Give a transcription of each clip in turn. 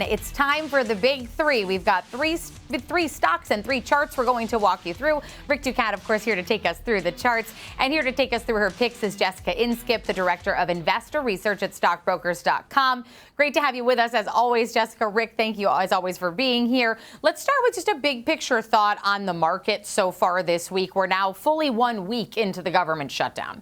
It's time for the big three. We've got three stocks and three charts we're going to walk you through. Rick Ducat, of course, here to take us through the charts. And here to take us through her picks is Jessica Inskip, the Director of Investor Research at stockbrokers.com. Great to have you with us as always, Jessica. Rick, thank you as always for being here. Let's start with just a big picture thought on the market so far this week. We're now fully 1 week into the government shutdown.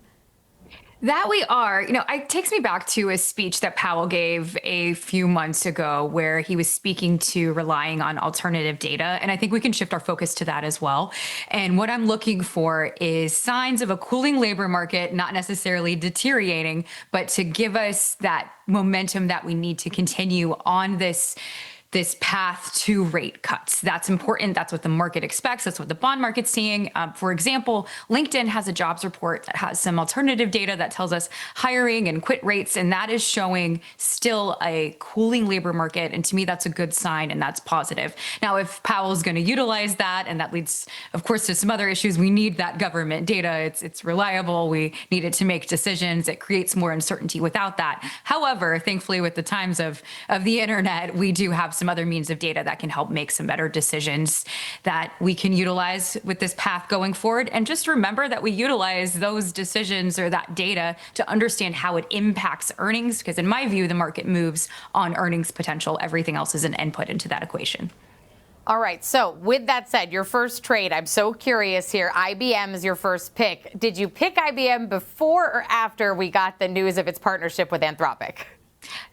That we are. It takes me back to a speech that Powell gave a few months ago where he was speaking to relying on alternative data. And I think we can shift our focus to that as well. And what I'm looking for is signs of a cooling labor market, not necessarily deteriorating, but to give us that momentum that we need to continue on this path to rate cuts. That's important. That's what the market expects. That's what the bond market's seeing. For example, LinkedIn has a jobs report that has some alternative data that tells us hiring and quit rates, and that is showing still a cooling labor market. And to me, that's a good sign, and that's positive. Now, if Powell's going to utilize that, and that leads, of course, to some other issues, we need that government data. It's reliable. We need it to make decisions. It creates more uncertainty without that. However, thankfully, with the times of the internet, we do have some other means of data that can help make some better decisions that we can utilize with this path going forward. And just remember that we utilize those decisions or that data to understand how it impacts earnings, because in my view, the market moves on earnings potential. Everything else is an input into that equation. All right. So with that said, your first trade, I'm so curious here. IBM is your first pick. Did you pick IBM before or after we got the news of its partnership with Anthropic?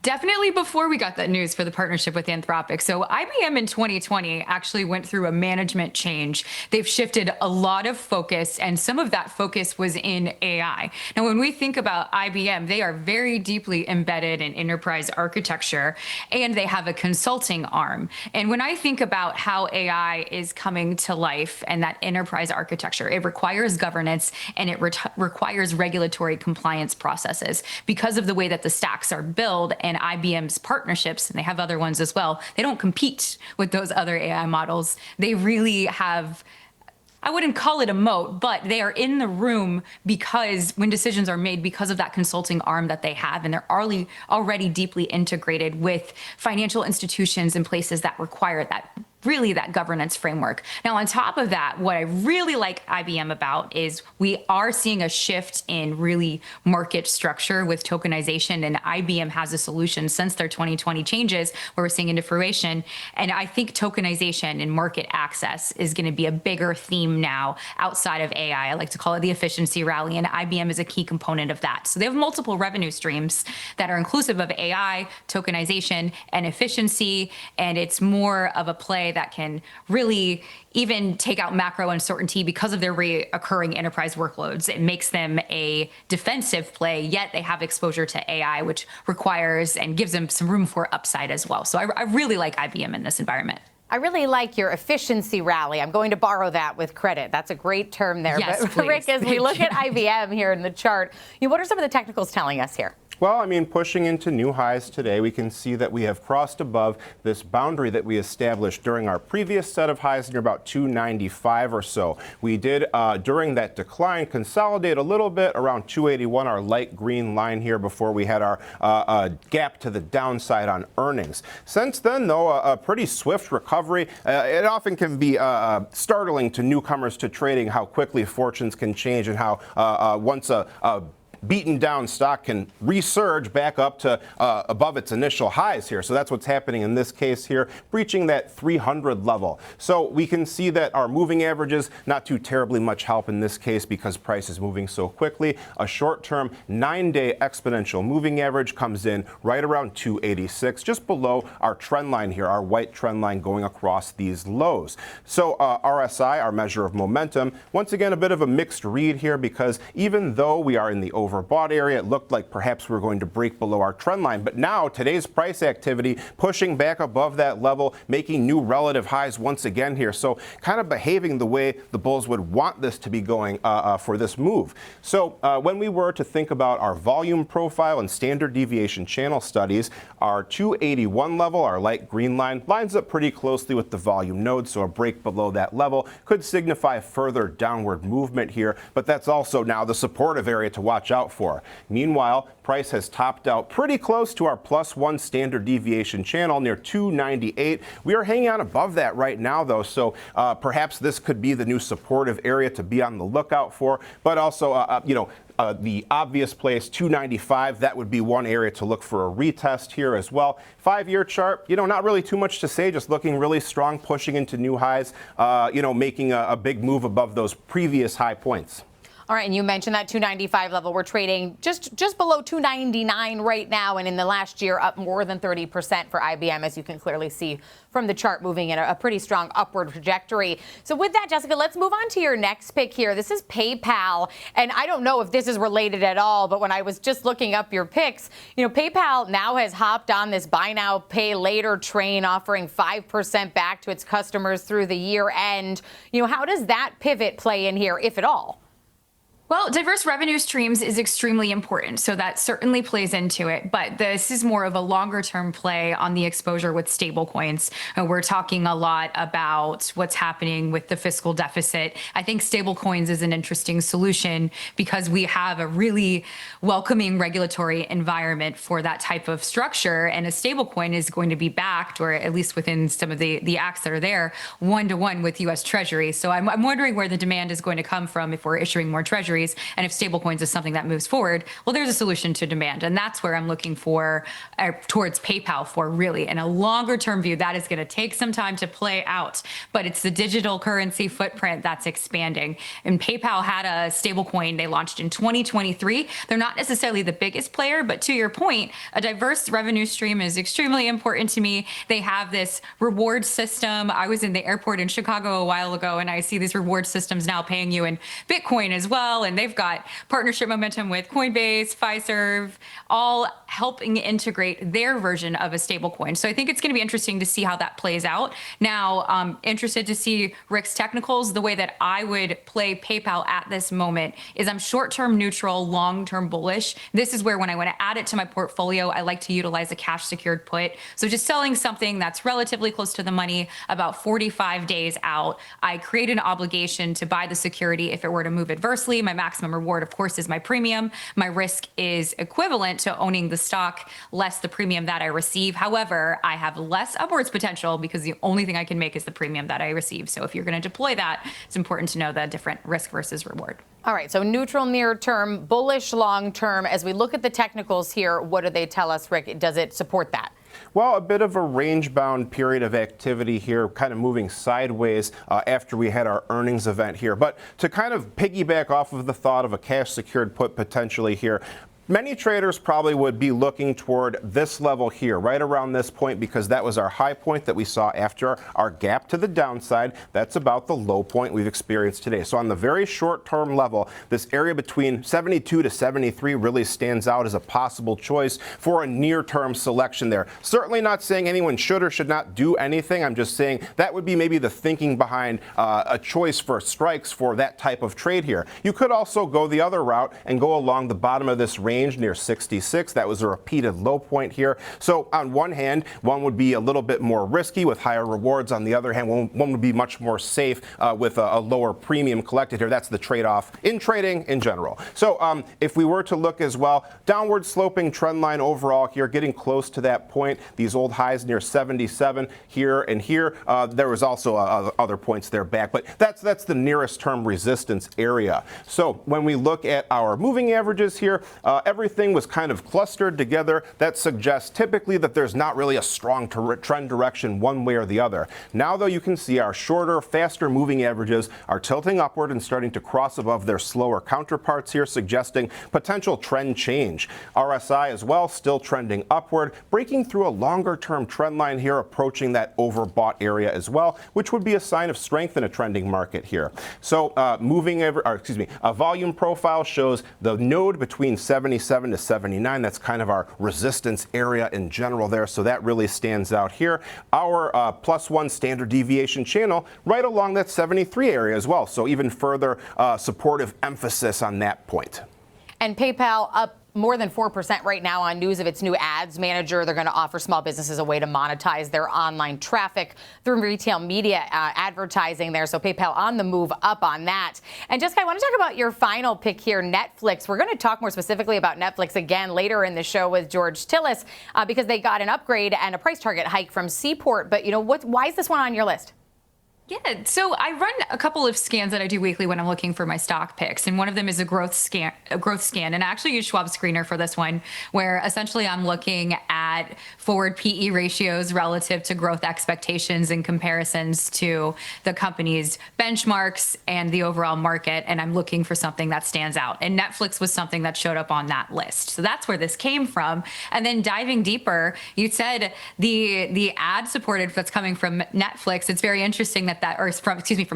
Definitely before we got that news for the partnership with Anthropic. So IBM in 2020 actually went through a management change. They've shifted a lot of focus, and some of that focus was in AI. Now, when we think about IBM, they are very deeply embedded in enterprise architecture, and they have a consulting arm. And when I think about how AI is coming to life and that enterprise architecture, it requires governance and it requires regulatory compliance processes because of the way that the stacks are built. And IBM's partnerships, and they have other ones as well, they don't compete with those other AI models. They really have, I wouldn't call it a moat, but they are in the room because when decisions are made, because of that consulting arm that they have, and they're already deeply integrated with financial institutions and places that require that governance framework. Now, on top of that, what I really like IBM about is we are seeing a shift in really market structure with tokenization, and IBM has a solution since their 2020 changes where we're seeing into fruition. And I think tokenization and market access is going to be a bigger theme now outside of AI. I like to call it the efficiency rally, and IBM is a key component of that. So they have multiple revenue streams that are inclusive of AI, tokenization, and efficiency, and it's more of a play that can really even take out macro uncertainty because of their reoccurring enterprise workloads. It makes them a defensive play, yet they have exposure to AI, which requires and gives them some room for upside as well. So I really like IBM in this environment. I really like your efficiency rally. I'm going to borrow that with credit. That's a great term there. Yes, but please. Rick, as we look at IBM here in the chart, what are some of the technicals telling us here? Well, I mean, pushing into new highs today, we can see that we have crossed above this boundary that we established during our previous set of highs near about 295 or so. We did, during that decline, consolidate a little bit around 281, our light green line here, before we had our gap to the downside on earnings. Since then, though, a pretty swift recovery. It often can be startling to newcomers to trading how quickly fortunes can change and how once a beaten down stock can resurge back up to above its initial highs here. So that's what's happening in this case here, breaching that 300 level. So we can see that our moving averages, not too terribly much help in this case because price is moving so quickly. A short-term 9-day exponential moving average comes in right around 286, just below our trend line here, our white trend line going across these lows. So RSI, our measure of momentum, once again, a bit of a mixed read here because even though we are in the overbought area, it looked like perhaps we were going to break below our trend line. But now today's price activity pushing back above that level, making new relative highs once again here. So kind of behaving the way the bulls would want this to be going for this move. So when we were to think about our volume profile and standard deviation channel studies, our 281 level, our light green line, lines up pretty closely with the volume node. So a break below that level could signify further downward movement here. But that's also now the supportive area to watch out out for. Meanwhile, price has topped out pretty close to our +1 standard deviation channel near 298. We are hanging out above that right now, though, so perhaps this could be the new supportive area to be on the lookout for. But also, the obvious place, 295, that would be one area to look for a retest here as well. 5-year chart, not really too much to say, just looking really strong, pushing into new highs, making a big move above those previous high points. All right, and you mentioned that 295 level. We're trading just below 299 right now, and in the last year, up more than 30% for IBM, as you can clearly see from the chart, moving in a pretty strong upward trajectory. So with that, Jessica, let's move on to your next pick here. This is PayPal, and I don't know if this is related at all, but when I was just looking up your picks, PayPal now has hopped on this buy now, pay later train, offering 5% back to its customers through the year end. How does that pivot play in here, if at all? Well, diverse revenue streams is extremely important, so that certainly plays into it. But this is more of a longer-term play on the exposure with stablecoins. We're talking a lot about what's happening with the fiscal deficit. I think stablecoins is an interesting solution because we have a really welcoming regulatory environment for that type of structure, and a stablecoin is going to be backed, or at least within some of the acts that are there, 1-to-1 with U.S. Treasury. So I'm wondering where the demand is going to come from if we're issuing more Treasury. And if stablecoins is something that moves forward, well, there's a solution to demand. And that's where I'm looking for towards PayPal for really. In a longer term view, that is going to take some time to play out. But it's the digital currency footprint that's expanding. And PayPal had a stablecoin they launched in 2023. They're not necessarily the biggest player, but to your point, a diverse revenue stream is extremely important to me. They have this reward system. I was in the airport in Chicago a while ago, and I see these reward systems now paying you in Bitcoin as well. And they've got partnership momentum with Coinbase, Fiserv, all helping integrate their version of a stablecoin. So I think it's going to be interesting to see how that plays out. Now, I'm interested to see Rick's technicals. The way that I would play PayPal at this moment is I'm short-term neutral, long-term bullish. This is where when I want to add it to my portfolio, I like to utilize a cash secured put. So just selling something that's relatively close to the money, about 45 days out, I create an obligation to buy the security if it were to move adversely. My maximum reward, of course, is my premium. My risk is equivalent to owning the stock less the premium that I receive. However, I have less upwards potential because the only thing I can make is the premium that I receive. So if you're going to deploy that, it's important to know the different risk versus reward. All right, so neutral near term, bullish long term. As we look at the technicals here, what do they tell us, Rick? Does it support that? Well, a bit of a range-bound period of activity here, kind of moving sideways after we had our earnings event here. But to kind of piggyback off of the thought of a cash-secured put potentially here, many traders probably would be looking toward this level here, right around this point, because that was our high point that we saw after our gap to the downside. That's about the low point we've experienced today. So on the very short-term level, this area between 72 to 73 really stands out as a possible choice for a near-term selection there. Certainly not saying anyone should or should not do anything. I'm just saying that would be maybe the thinking behind a choice for strikes for that type of trade here. You could also go the other route and go along the bottom of this range near 66. That was a repeated low point here. So on one hand, one would be a little bit more risky with higher rewards. On the other hand, one would be much more safe with a lower premium collected here. That's the trade-off in trading in general. So if we were to look as well, downward sloping trend line overall here, getting close to that point. These old highs near 77 here and here. There was also other points there back, but that's the nearest term resistance area. So when we look at our moving averages here, everything was kind of clustered together. That suggests typically that there's not really a strong trend direction one way or the other. Now, though, you can see our shorter, faster moving averages are tilting upward and starting to cross above their slower counterparts here, suggesting potential trend change. RSI as well, still trending upward, breaking through a longer-term trend line here, approaching that overbought area as well, which would be a sign of strength in a trending market here. So a volume profile shows the node between 77 to 79. That's kind of our resistance area in general there. So that really stands out here. Our +1 standard deviation channel right along that 73 area as well. So even further supportive emphasis on that point. And PayPal up more than 4% right now on news of its new ads manager. They're going to offer small businesses a way to monetize their online traffic through retail media advertising there. So PayPal on the move up on that. And Jessica, I want to talk about your final pick here, Netflix. We're going to talk more specifically about Netflix again later in the show with George Tillis because they got an upgrade and a price target hike from Seaport. But, why is this one on your list? Yeah, so I run a couple of scans that I do weekly when I'm looking for my stock picks, and one of them is a growth scan, and I actually use Schwab Screener for this one, where essentially I'm looking at forward PE ratios relative to growth expectations and comparisons to the company's benchmarks and the overall market, and I'm looking for something that stands out. And Netflix was something that showed up on that list, so that's where this came from. And then diving deeper, you said the ad supported that's coming from Netflix. It's very interesting that from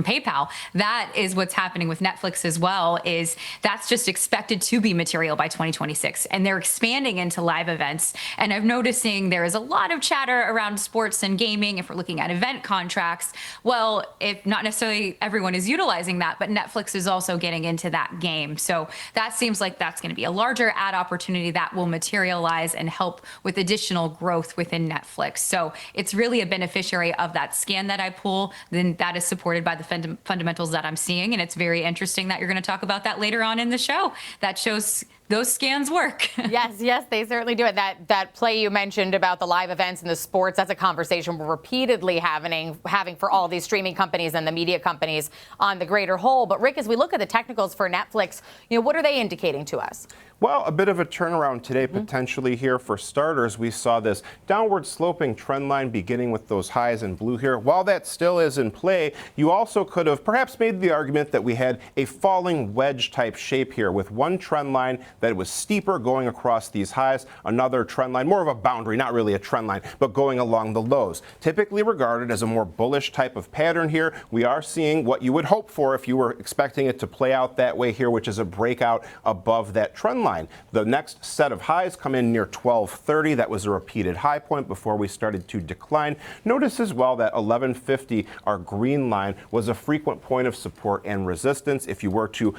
PayPal, that is what's happening with Netflix as well, is that's just expected to be material by 2026. And they're expanding into live events. And I'm noticing there is a lot of chatter around sports and gaming if we're looking at event contracts. Well, if not necessarily everyone is utilizing that, but Netflix is also getting into that game. So that seems like that's going to be a larger ad opportunity that will materialize and help with additional growth within Netflix. So it's really a beneficiary of that scan that I pull. Then that is supported by the fundamentals that I'm seeing. And it's very interesting that you're going to talk about that later on in the show. That shows those scans work. Yes, they certainly do it. That play you mentioned about the live events and the sports, that's a conversation we're repeatedly having for all these streaming companies and the media companies on the greater whole. But Rick, as we look at the technicals for Netflix, what are they indicating to us? Well, a bit of a turnaround today potentially here. For starters, we saw this downward sloping trend line beginning with those highs in blue here. While that still is in play, you also could have perhaps made the argument that we had a falling wedge type shape here with one trend line that was steeper going across these highs, another trend line, more of a boundary, not really a trend line, but going along the lows. Typically regarded as a more bullish type of pattern here. We are seeing what you would hope for if you were expecting it to play out that way here, which is a breakout above that trend line. The next set of highs come in near 1230. That was a repeated high point before we started to decline. Notice as well that 1150, our green line, was a frequent point of support and resistance. If you were to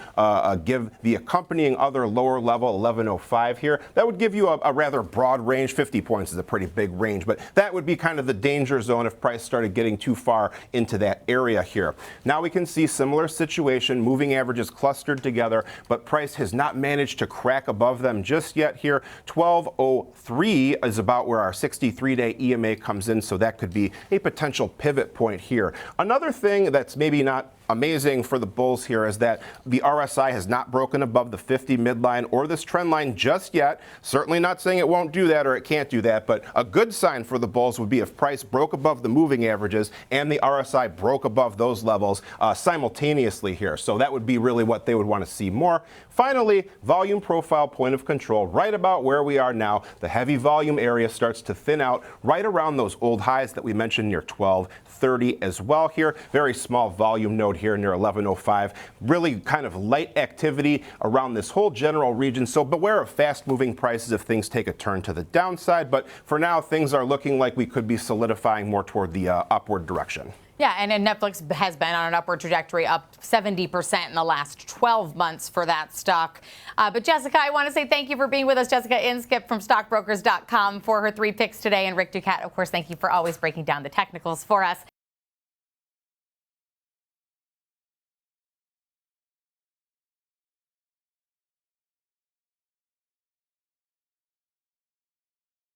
give the accompanying other lower level, 1105 here, that would give you a rather broad range. 50 points is a pretty big range, but that would be kind of the danger zone if price started getting too far into that area here. Now we can see similar situation, moving averages clustered together, but price has not managed to crack above them just yet here. 1203 is about where our 63-day EMA comes in, so that could be a potential pivot point here. Another thing that's maybe not amazing for the bulls here is that the RSI has not broken above the 50 midline or this trend line just yet. Certainly not saying it won't do that or it can't do that, but a good sign for the bulls would be if price broke above the moving averages and the RSI broke above those levels simultaneously here. So that would be really what they would want to see more. Finally, volume profile point of control, right about where we are now. The heavy volume area starts to thin out right around those old highs that we mentioned near 1230 as well here. Very small volume node here near 1105. Really kind of light activity around this whole general region. So beware of fast moving prices if things take a turn to the downside. But for now, things are looking like we could be solidifying more toward the upward direction. Yeah, and Netflix has been on an upward trajectory, up 70% in the last 12 months for that stock. But Jessica, I want to say thank you for being with us. Jessica Inskip from stockbrokers.com for her 3 picks today. And Rick Ducat, of course, thank you for always breaking down the technicals for us.